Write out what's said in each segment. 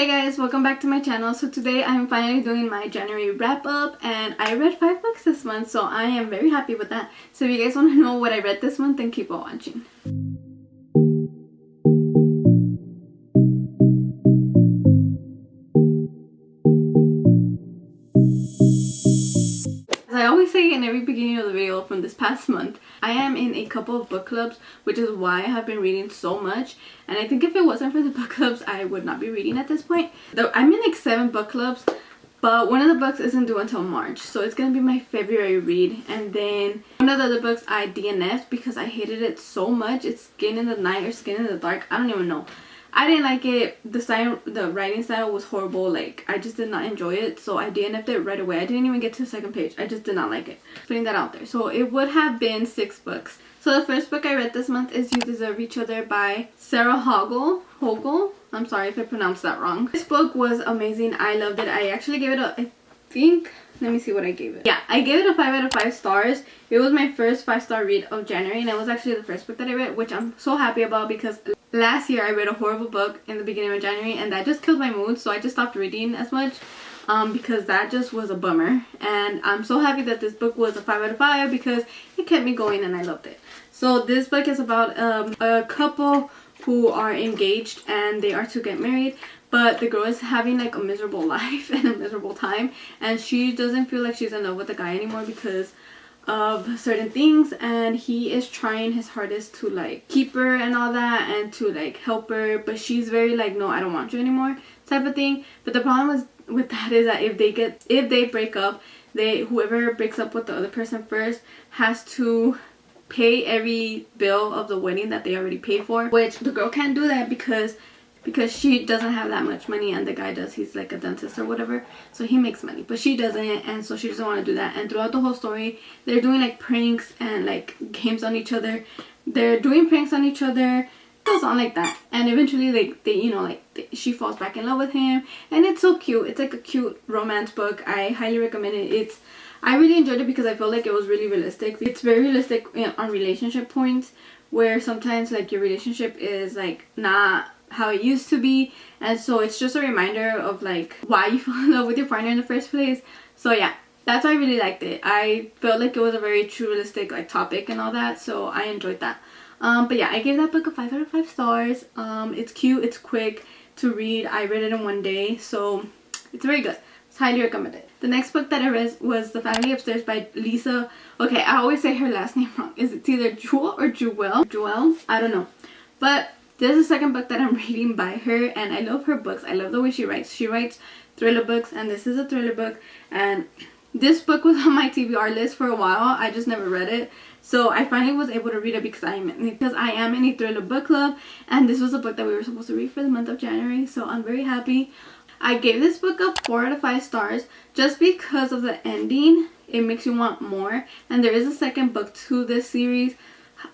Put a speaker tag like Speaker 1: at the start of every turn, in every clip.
Speaker 1: Hey guys, welcome back to my channel. So today I'm finally doing my January wrap up and I read 5 books this month, so I am very happy with that. So if you guys want to know what I read this month, then keep on watching. As I always say in every beginning of the video from this past month, I am in a couple of book clubs, which is why I have been reading so much. And I think if it wasn't for the book clubs, I would not be reading at this point. Though I'm in like 7 book clubs, but one of the books isn't due until March, so it's gonna be my February read. And then one of the other books I DNF'd because I hated it so much. It's Skin in the Night or Skin in the Dark, I don't even know. I didn't like it. The writing style was horrible. Like, I just did not enjoy it, so I DNF'd it right away. I didn't even get to the second page. I just did not like it. Putting that out there. So it would have been 6 books. So the first book I read this month is You Deserve Each Other by Sarah Hogel. I'm sorry if I pronounced that wrong. This book was amazing. I loved it. I actually gave it a, let me see what I gave it. Yeah, I gave it a 5 out of 5 stars. It was my first 5-star read of January, and it was actually the first book that I read, which I'm so happy about because last year I read a horrible book in the beginning of January and that just killed my mood, so I just stopped reading as much because that just was a bummer. And I'm so happy that this book was a 5 out of 5 because it kept me going and I loved it. So this book is about a couple who are engaged and they are to get married, but the girl is having like a miserable life and a miserable time, and she doesn't feel like she's in love with the guy anymore because of certain things, and he is trying his hardest to like keep her and all that and to like help her, but she's very like, no, I don't want you anymore type of thing. But the problem with that is that if they break up, whoever breaks up with the other person first has to pay every bill of the wedding that they already paid for, which the girl can't do that because she doesn't have that much money and the guy does. He's like a dentist or whatever, so he makes money, but she doesn't, and so she doesn't want to do that. And throughout the whole story they're doing like pranks and like games on each other. They're doing pranks on each other. It goes on like that, and eventually she falls back in love with him, and it's so cute. It's like a cute romance book. I highly recommend it. I really enjoyed it because I felt like it was really realistic. It's very realistic on relationship points where sometimes like your relationship is like not how it used to be, and so it's just a reminder of like why you fell in love with your partner in the first place. So yeah, that's why I really liked it. I felt like it was a very true realistic like topic and all that, so I enjoyed that. But yeah, I gave that book a 5 out of 5 stars. It's cute, it's quick to read. I read it in one day, so it's very good. It's highly recommended. The next book that I read was The Family Upstairs by Lisa. Okay, I always say her last name wrong. It's either Jewel or Jewel, I don't know. But this is the second book that I'm reading by her, and I love her books. I love the way she writes. She writes thriller books, and this is a thriller book. And this book was on my TBR list for a while. I just never read it. So I finally was able to read it because I am in a thriller book club, and this was a book that we were supposed to read for the month of January, so I'm very happy. I gave this book a 4 out of 5 stars just because of the ending. It makes you want more, and there is a second book to this series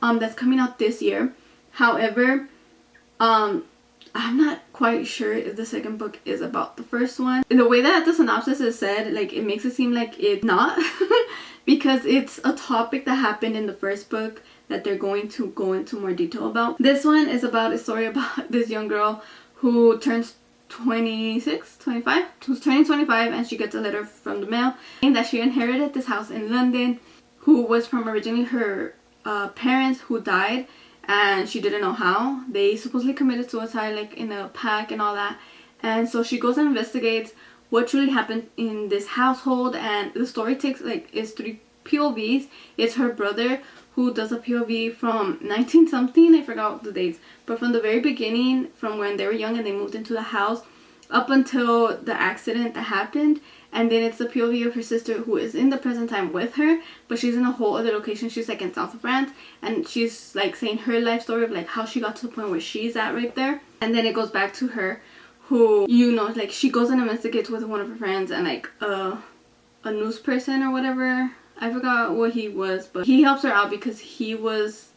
Speaker 1: that's coming out this year. However, I'm not quite sure if the second book is about the first one. In the way that the synopsis is said, like, it makes it seem like it's not because it's a topic that happened in the first book that they're going to go into more detail about. This one is about a story about this young girl who turns 25, who's turning 25, and she gets a letter from the mail saying that she inherited this house in London, who was from originally her parents who died, and she didn't know how. They supposedly committed suicide like in a pack and all that, and so she goes and investigates what truly happened in this household. And the story takes is 3 POVs. It's her brother who does a POV from 19 something, I forgot the dates, but from the very beginning, from when they were young and they moved into the house up until the accident that happened. And then it's the POV of her sister who is in the present time with her, but she's in a whole other location. She's like in south of France, and she's like saying her life story of like how she got to the point where she's at right there. And then it goes back to her who, like, she goes and investigates with one of her friends, and like a news person or whatever, I forgot what he was, but he helps her out because he was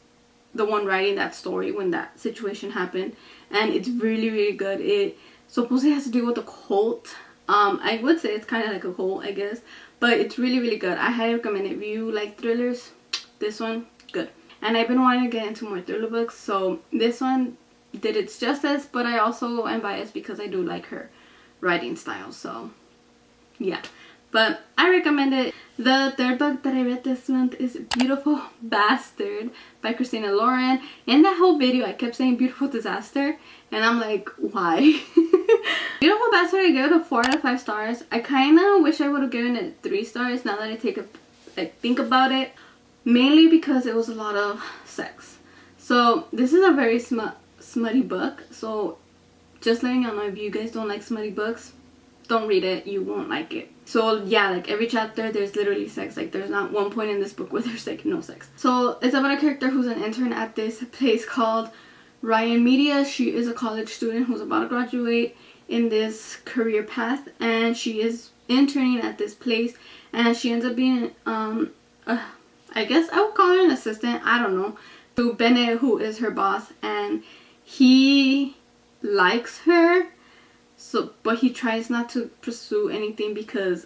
Speaker 1: the one writing that story when that situation happened. And it's really, really good. It supposedly has to do with a cult. I would say it's kind of like a cult, I guess, but it's really, really good. I highly recommend it. If you like thrillers, this one, good. And I've been wanting to get into more thriller books, so this one did its justice, but I also am biased because I do like her writing style, so yeah. But I recommend it. The third book that I read this month is Beautiful Bastard by Christina Lauren. In that whole video I kept saying Beautiful Disaster, and I'm like, why? Beautiful Bastard, I gave it a 4 out of 5 stars. I kind of wish I would have given it 3 stars now that I think about it. Mainly because it was a lot of sex. So this is a very smutty book. So just letting y'all know, if you guys don't like smutty books, don't read it. You won't like it. So yeah, like every chapter there's literally sex. Like there's not one point in this book where there's like no sex. So it's about a character who's an intern at this place called Ryan Media. She is a college student who's about to graduate in this career path, and she is interning at this place, and she ends up being I guess I would call her an assistant, I don't know, to Bennett, who is her boss, and he likes her, so but he tries not to pursue anything because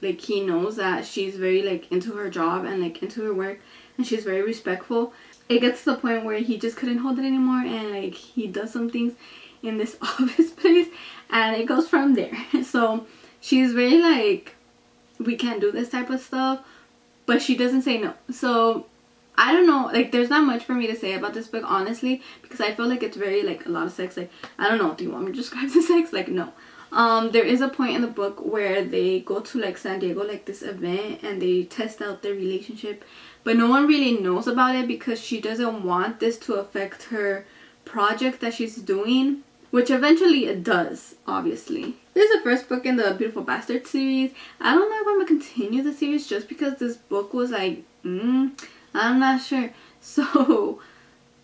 Speaker 1: like he knows that she's very like into her job and like into her work, and she's very respectful. It gets to the point where he just couldn't hold it anymore, and like he does some things in this office place, and it goes from there. So she's very like, we can't do this type of stuff, but she doesn't say no. So I don't know, like there's not much for me to say about this book, honestly, because I feel like it's very like a lot of sex. Like I don't know, do you want me to describe the sex? Like no. There is a point in the book where they go to like San Diego, like this event, and they test out their relationship, but no one really knows about it because she doesn't want this to affect her project that she's doing, which eventually it does, obviously. This is the first book in the Beautiful Bastard series. I don't know if I'm gonna continue the series just because this book was like, I'm not sure. So,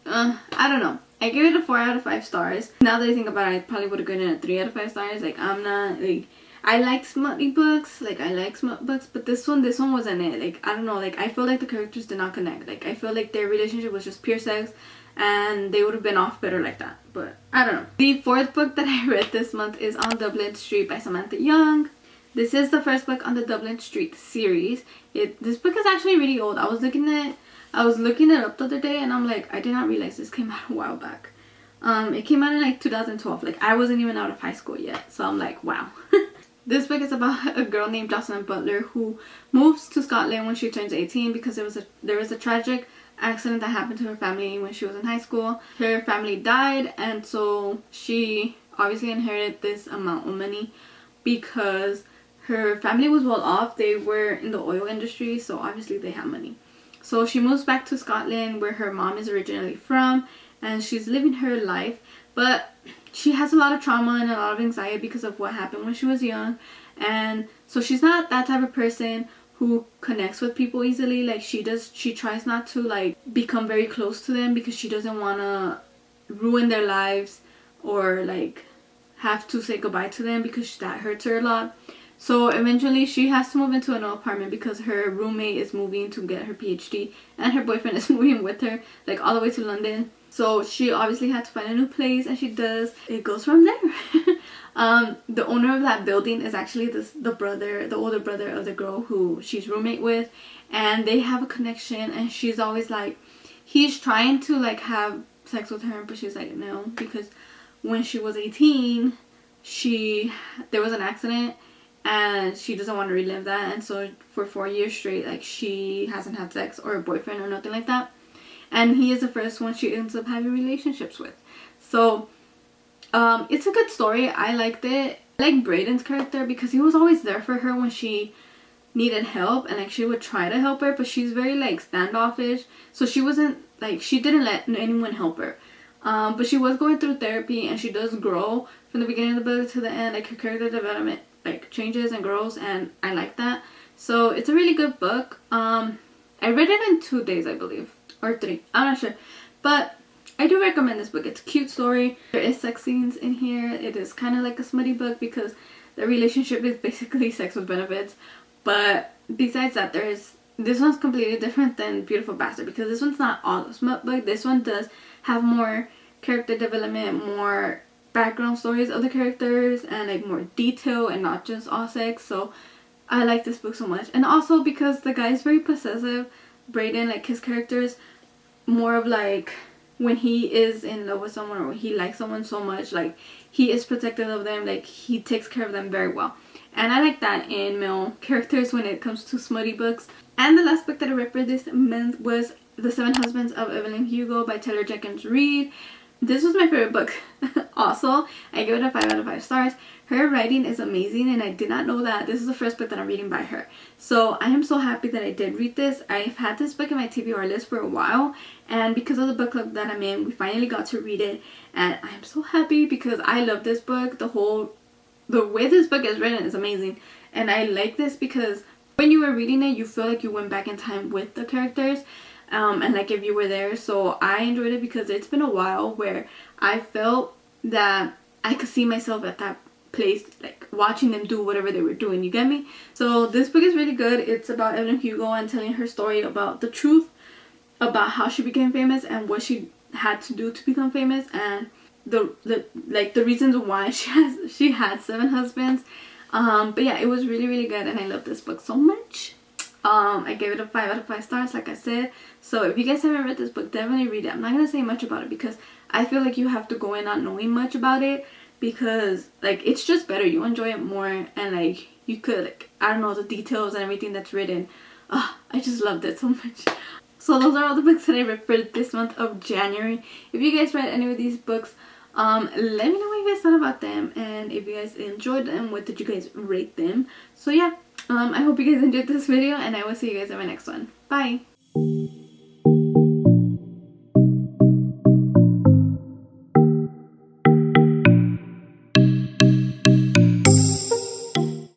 Speaker 1: I don't know. I gave it a 4 out of 5 stars. Now that I think about it, I probably would have given it a 3 out of 5 stars. Like, I'm not, like, I like smutty books. Like, I like smut books. But this one wasn't it. Like, I don't know. Like, I feel like the characters did not connect. Like, I feel like their relationship was just pure sex, and they would have been off better like that. But I don't know. The fourth book that I read this month is On Dublin Street by Samantha Young. This is the first book on the Dublin Street series. This book is actually really old. I was looking it up the other day, and I'm like, I did not realize this came out a while back. It came out in like 2012. Like I wasn't even out of high school yet, so I'm like, wow. This book is about a girl named Jocelyn Butler who moves to Scotland when she turns 18 because there was a tragic accident that happened to her family when she was in high school. Her family died, and so she obviously inherited this amount of money because her family was well off. They were in the oil industry, so obviously they have money. So she moves back to Scotland where her mom is originally from, and she's living her life, but she has a lot of trauma and a lot of anxiety because of what happened when she was young. And so she's not that type of person who connects with people easily. Like she tries not to like become very close to them because she doesn't want to ruin their lives or like have to say goodbye to them because that hurts her a lot. So eventually she has to move into a new apartment because her roommate is moving to get her PhD, and her boyfriend is moving with her like all the way to London. So she obviously had to find a new place, and she does. It goes from there. The owner of that building is actually the older brother of the girl who she's roommate with, and they have a connection, and she's always like, he's trying to like have sex with her, but she's like no, because when she was 18 there was an accident and she doesn't want to relive that, and so for 4 years straight like she hasn't had sex or a boyfriend or nothing like that, and he is the first one she ends up having relationships with. So it's a good story. I liked it. I like Braden's character because he was always there for her when she needed help, and like she would try to help her, but she's very like standoffish, so she wasn't like, she didn't let anyone help her. But she was going through therapy, and she does grow from the beginning of the book to the end. Like her character development like changes and grows, and I like that. So it's a really good book. I read it in 2 days, I believe, or 3, I'm not sure, but I do recommend this book. It's a cute story. There is sex scenes in here. It is kind of like a smutty book because the relationship is basically sex with benefits, but besides that, this one's completely different than Beautiful Bastard because this one's not all a smut book. This one does have more character development, more background stories of the characters, and like more detail and not just all sex. So I like this book so much. And also because the guy is very possessive, Braden, like his character's more of like when he is in love with someone or he likes someone so much, like he is protective of them, like he takes care of them very well. And I like that in male characters when it comes to smutty books. And the last book that I read for this month was The Seven Husbands of Evelyn Hugo by Taylor Jenkins Reid. This was my favorite book also. I give it a 5 out of 5 stars. Her writing is amazing, and I did not know that. This is the first book that I'm reading by her. So I am so happy that I did read this. I've had this book in my TBR list for a while, and because of the book club that I'm in, we finally got to read it. And I'm so happy because I love this book. The way this book is written is amazing. And I like this because when you were reading it, you feel like you went back in time with the characters. And like if you were there. So I enjoyed it because it's been a while where I felt that I could see myself at that place, like watching them do whatever they were doing, you get me? So this book is really good. It's about Evelyn Hugo and telling her story about the truth about how she became famous and what she had to do to become famous, and the reasons why she had 7 husbands. But yeah, it was really, really good, and I love this book so much. I gave it a 5 out of 5 stars, like I said. So if you guys haven't read this book, definitely read it. I'm not going to say much about it because I feel like you have to go in not knowing much about it, because like it's just better. You enjoy it more, and like you could, like, I don't know, the details and everything that's written. I just loved it so much. So those are all the books that I read for this month of January. If you guys read any of these books, let me know what you guys thought about them, and if you guys enjoyed them, what did you guys rate them? So yeah, I hope you guys enjoyed this video, and I will see you guys in my next one. Bye!